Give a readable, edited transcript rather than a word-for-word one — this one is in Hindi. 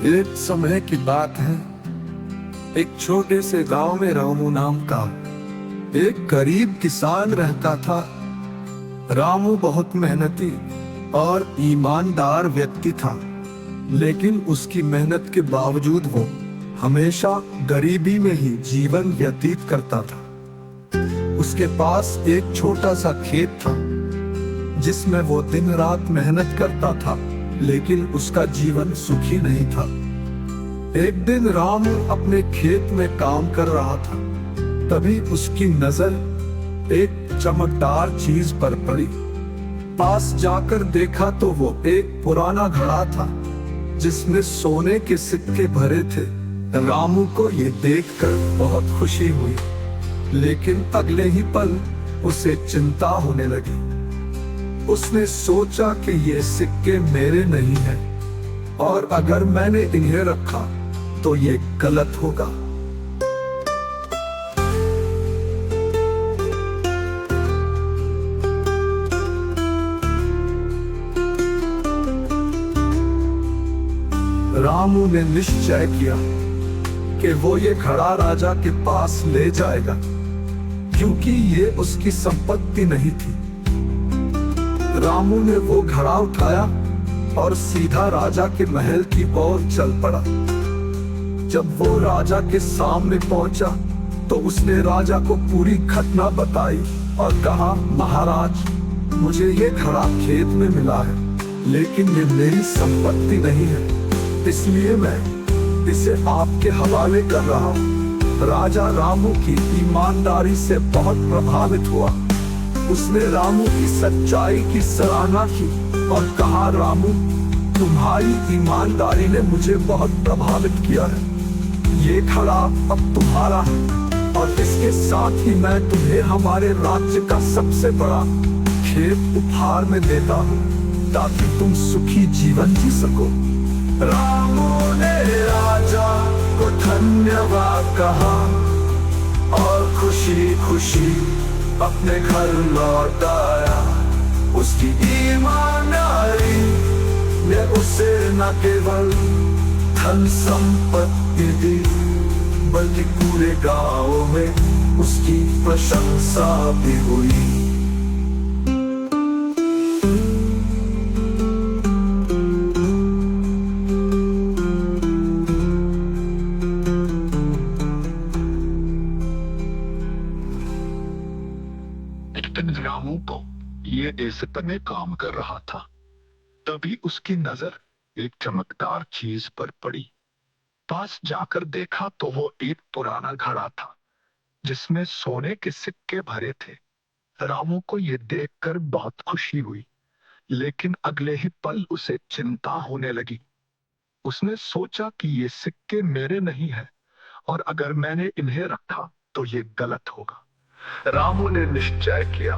एक समय की बात है। एक छोटे से गांव में रामू नाम का एक गरीब किसान रहता था। रामू बहुत मेहनती और ईमानदार व्यक्ति था, लेकिन उसकी मेहनत के बावजूद वो हमेशा गरीबी में ही जीवन व्यतीत करता था। उसके पास एक छोटा सा खेत था जिसमें वो दिन रात मेहनत करता था, लेकिन उसका जीवन सुखी नहीं था। एक दिन रामू अपने खेत में काम कर रहा था, तभी उसकी नजर एक चमकदार चीज पर पड़ी। पास जाकर देखा तो वो एक पुराना घड़ा था जिसमें सोने के सिक्के भरे थे। रामू को ये देखकर बहुत खुशी हुई, लेकिन अगले ही पल उसे चिंता होने लगी। उसने सोचा कि ये सिक्के मेरे नहीं हैं, और अगर मैंने इन्हें रखा तो ये गलत होगा। रामू ने निश्चय किया कि वो ये घड़ा राजा के पास ले जाएगा, क्योंकि ये उसकी संपत्ति नहीं थी। रामू ने वो घड़ा उठाया और सीधा राजा के महल की ओर चल पड़ा। जब वो राजा के सामने पहुंचा तो उसने राजा को पूरी घटना बताई और कहा, महाराज, मुझे ये घड़ा खेत में मिला है, लेकिन ये मेरी संपत्ति नहीं है, इसलिए मैं इसे आपके हवाले कर रहा हूँ। राजा रामू की ईमानदारी से बहुत प्रभावित हुआ। उसने रामू की सच्चाई की सराहना की और कहा, रामू, तुम्हारी ईमानदारी ने मुझे बहुत प्रभावित किया है। ये घड़ा अब तुम्हारा है, और इसके साथ ही मैं तुम्हें हमारे राज्य का सबसे बड़ा खेत उपहार में देता हूँ, ताकि तुम सुखी जीवन जी सको। रामू ने राजा को धन्यवाद कहा और खुशी खुशी अपने घर लौट आया। उसकी ईमानदारी ने उसे न केवल धन संपत्ति दी, बल्कि पूरे गांव में उसकी प्रशंसा भी हुई। रामू को ये इज्जत में काम कर रहा था, तभी उसकी नजर एक चमकदार चीज पर पड़ी। पास जाकर देखा तो वो एक पुराना घड़ा था जिसमें सोने के सिक्के भरे थे। रामू को ये देखकर बहुत खुशी हुई, लेकिन अगले ही पल उसे चिंता होने लगी। उसने सोचा कि ये सिक्के मेरे नहीं है, और अगर मैंने इन्हें रखा तो ये गलत होगा। रामू ने निश्चय किया